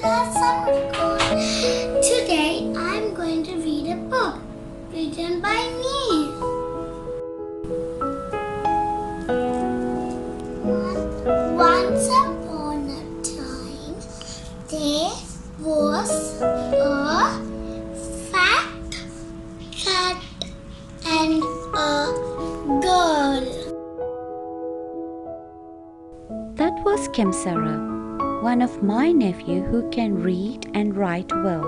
lesson record. Today I'm going to read a book written by me. Once upon a time, there was a fat cat and a girl. That was Kemsara, one of my nephew who can read and write well.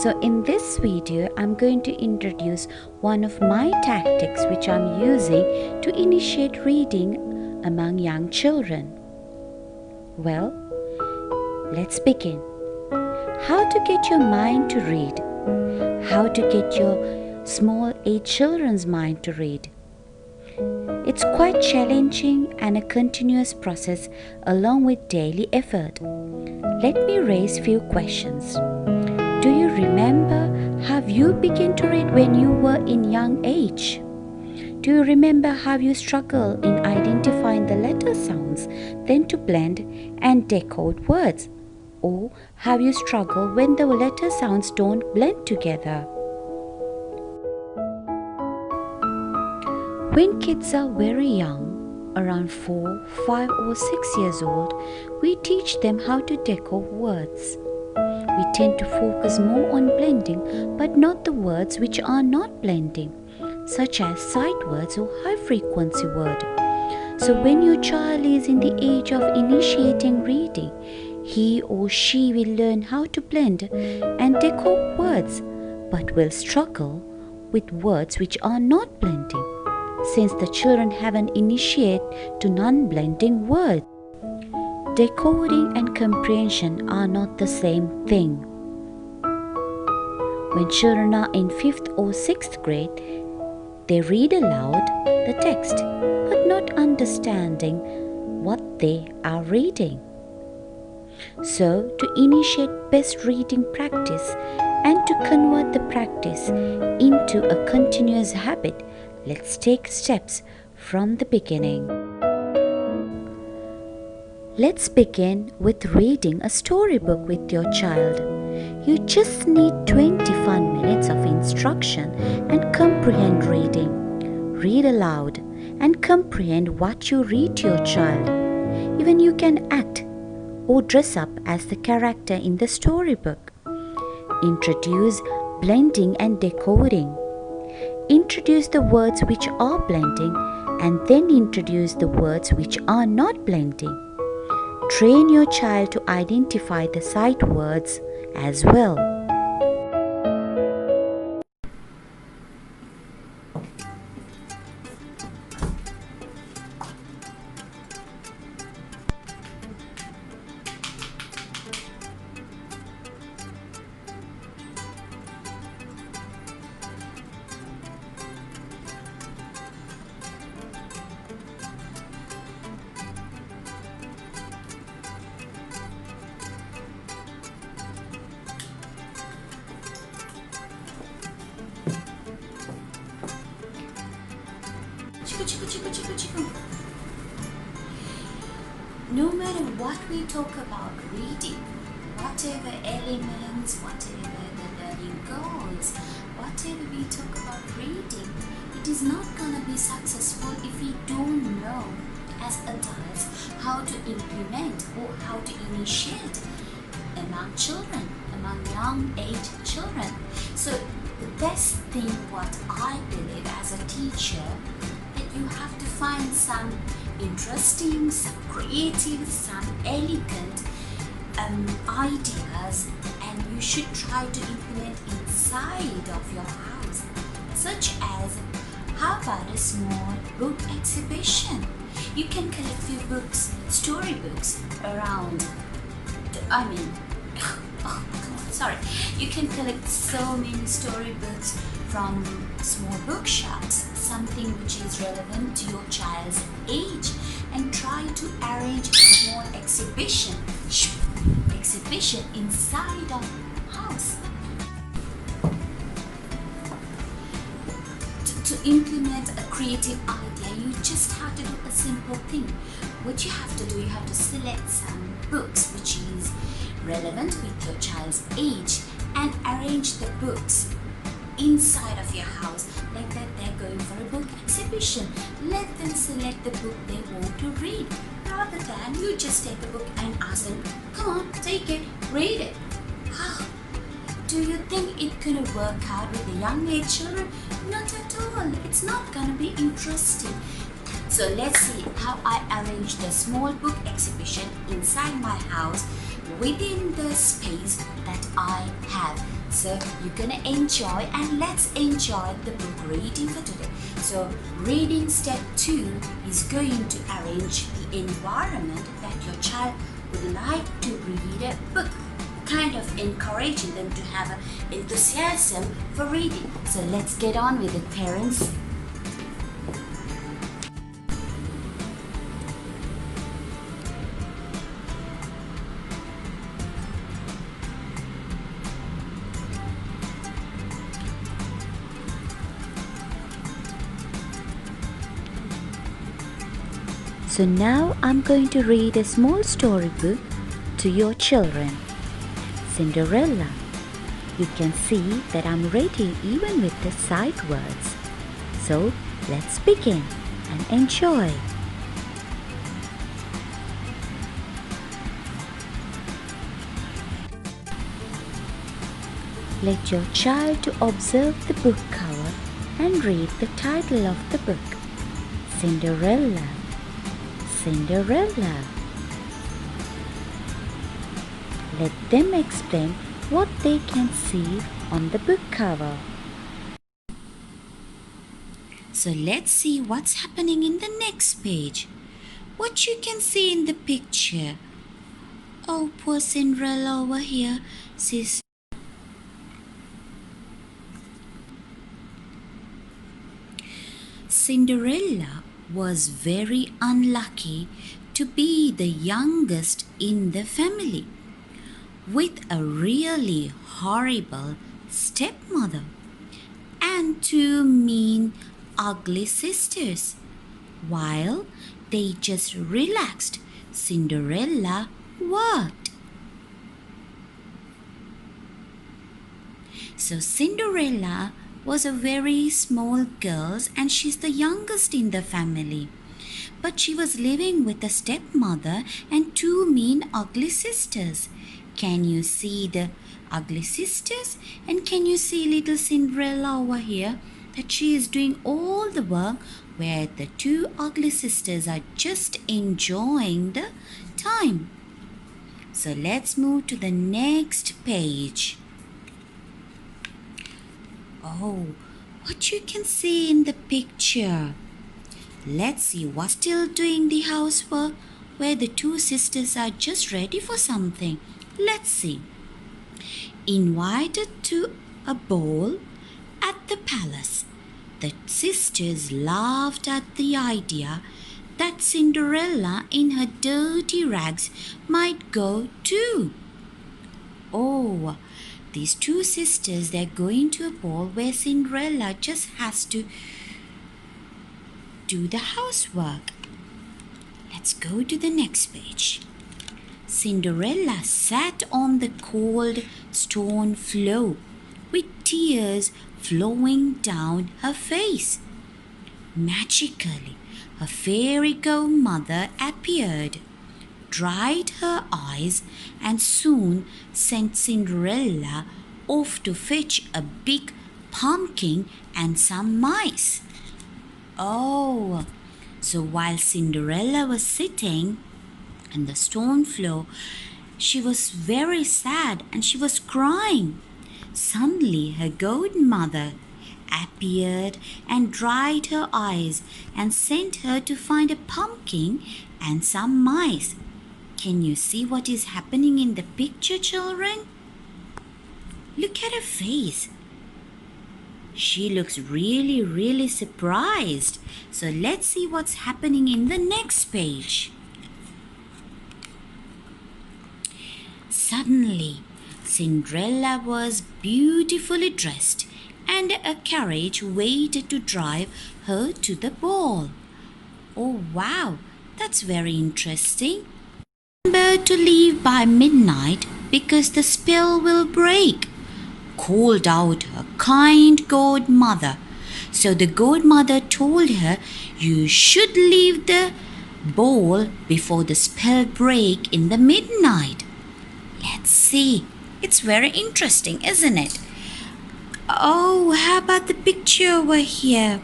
So in this video, I'm going to introduce one of my tactics which I'm using to initiate reading among young children. Well, let's begin. How to get your mind to read? How to get your small age children's mind to read? It's quite challenging and a continuous process along with daily effort. Let me raise few questions. Do you remember how you began to read when you were in young age? Do you remember how you struggled in identifying the letter sounds, then to blend and decode words? Or how you struggle when the letter sounds don't blend together? When kids are very young, around 4, 5 or 6 years old, we teach them how to decode words. We tend to focus more on blending but not the words which are not blending, such as sight words or high frequency word. So when your child is in the age of initiating reading, he or she will learn how to blend and decode words but will struggle with words which are not blending, since the children haven't initiated to non-blending words. Decoding and comprehension are not the same thing. When children are in 5th or 6th grade, they read aloud the text, but not understanding what they are reading. So, to initiate best reading practice and to convert the practice into a continuous habit, let's take steps from the beginning. Let's begin with reading a storybook with your child. You just need 20 fun minutes of instruction and comprehend reading. Read aloud and comprehend what you read to your child. Even you can act or dress up as the character in the storybook. Introduce blending and decoding. Introduce the words which are blending and then introduce the words which are not blending. Train your child to identify the sight words as well. No matter what we talk about reading, whatever elements, whatever the learning goals, whatever we talk about reading, it is not going to be successful if we don't know as adults how to implement or how to initiate among children, among young age children. So the best thing what I believe as a teacher, that you have to find some interesting, some creative, some elegant ideas, and you should try to implement inside of your house, such as how about a small book exhibition. You can collect few books, storybooks around you can collect so many storybooks from small bookshops, something which is relevant to your child's age, and try to arrange a small exhibition inside of house. To implement a creative idea, you just have to do a simple thing. What you have to do, you have to select some books which is relevant with your child's age and arrange the books inside of your house like that they're going for a book exhibition. Let them select the book they want to read rather than you just take a book and ask them, come on, take it, read it. How? Do you think it's gonna work out with the young age children? Not at all. It's not gonna be interesting. So let's see how I arrange the small book exhibition inside my house within the space that I have. So you're gonna enjoy, and let's enjoy the book reading for today. So reading step 2 is going to arrange the environment that your child would like to read a book, kind of encouraging them to have an enthusiasm for reading. So let's get on with it, parents. So now I'm going to read a small storybook to your children. Cinderella. You can see that I'm reading even with the sight words. So let's begin and enjoy. Let your child to observe the book cover and read the title of the book. Cinderella. Cinderella. Let them explain what they can see on the book cover. So let's see what's happening in the next page. What you can see in the picture. Oh, poor Cinderella over here. Cinderella was very unlucky to be the youngest in the family, with a really horrible stepmother and 2 mean, ugly sisters. While they just relaxed, Cinderella worked. So Cinderella was a very small girl and she's the youngest in the family. But she was living with a stepmother and 2 mean, ugly sisters. Can you see the ugly sisters? And can you see little Cinderella over here? That she is doing all the work where the 2 ugly sisters are just enjoying the time. So let's move to the next page. Oh, what you can see in the picture. Let's see what's still doing the housework where the 2 sisters are just ready for something. Let's see. Invited to a ball at the palace, the sisters laughed at the idea that Cinderella in her dirty rags might go too. Oh, these 2 sisters, they're going to a ball where Cinderella just has to do the housework. Let's go to the next page. Cinderella sat on the cold stone floor with tears flowing down her face. Magically, her fairy godmother appeared, dried her eyes, and soon sent Cinderella off to fetch a big pumpkin and some mice. Oh, so while Cinderella was sitting on the stone floor, she was very sad and she was crying. Suddenly, her godmother appeared and dried her eyes and sent her to find a pumpkin and some mice. Can you see what is happening in the picture, children? Look at her face. She looks really surprised. So let's see what's happening in the next page. Suddenly, Cinderella was beautifully dressed and a carriage waited to drive her to the ball. Oh wow, that's very interesting. Remember to leave by midnight because the spell will break," called out her kind godmother. So the godmother told her, "You should leave the ball before the spell break in the midnight." Let's see. It's very interesting, isn't it? Oh, how about the picture over here?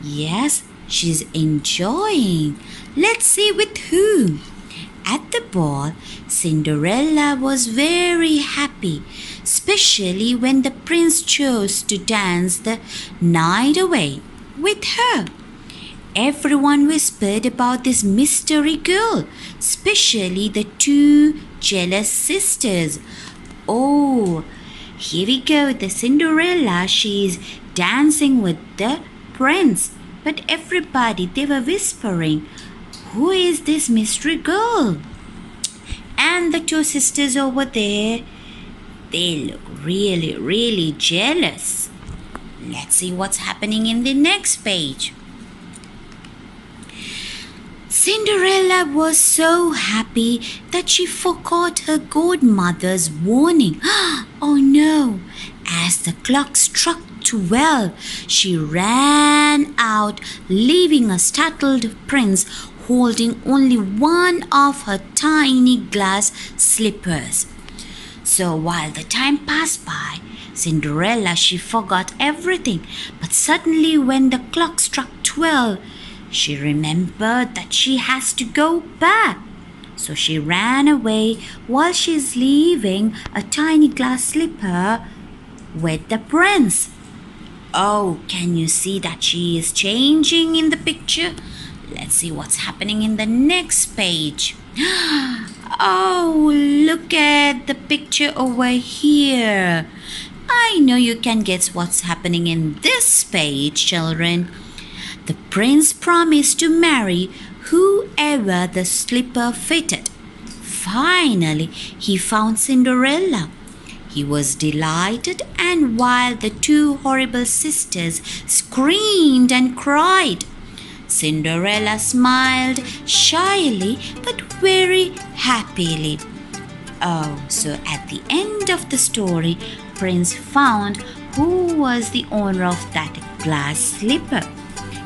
Yes, she's enjoying. Let's see with whom. At the ball, Cinderella was very happy, especially when the prince chose to dance the night away with her. Everyone whispered about this mystery girl, especially the two jealous sisters. Oh, here we go, the Cinderella, she's dancing with the prince. But everybody, they were whispering, "Who is this mystery girl?" And the two sisters over there, they look really, really jealous. Let's see what's happening in the next page. Cinderella was so happy that she forgot her godmother's warning. Oh no! As the clock struck 12, she ran out, leaving a startled prince holding only one of her tiny glass slippers. So while the time passed by, Cinderella, she forgot everything. But suddenly when the clock struck 12, she remembered that she has to go back. So she ran away while she's leaving a tiny glass slipper with the prince. Oh, can you see that she is changing in the picture? Let's see what's happening in the next page. Oh, look at the picture over here. I know you can guess what's happening in this page, children. The prince promised to marry whoever the slipper fitted. Finally, he found Cinderella. He was delighted, and while the two horrible sisters screamed and cried, Cinderella smiled shyly but very happily. Oh, so at the end of the story, Prince found who was the owner of that glass slipper.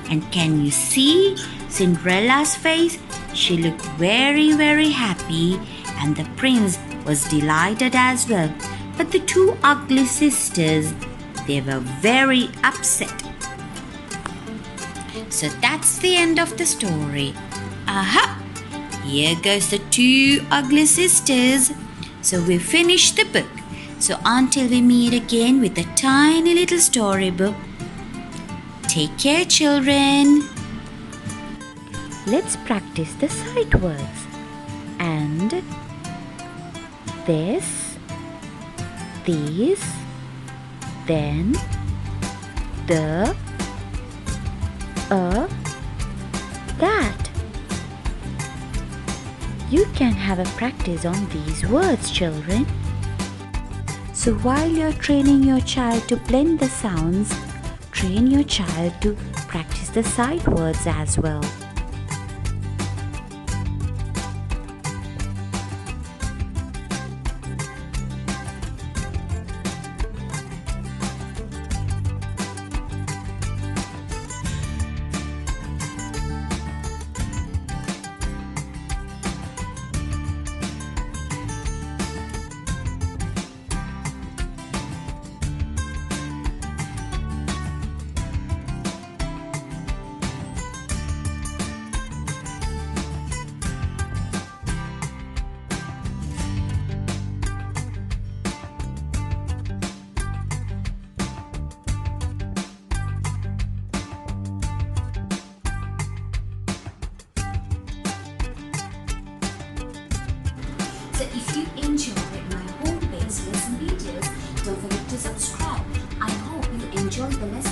And can you see Cinderella's face? She looked very, very happy, and the prince was delighted as well. But the two ugly sisters, they were very upset. So that's the end of the story. Aha! Here goes the two ugly sisters. So we finished the book. So until we meet again with a tiny little storybook, take care, children. Let's practice the sight words. And, this, these, then, the, that. You can have a practice on these words, children. So while you're training your child to blend the sounds, train your child to practice the sight words as well. So if you enjoyed my home-based lesson videos, don't forget to subscribe. I hope you enjoyed the lesson.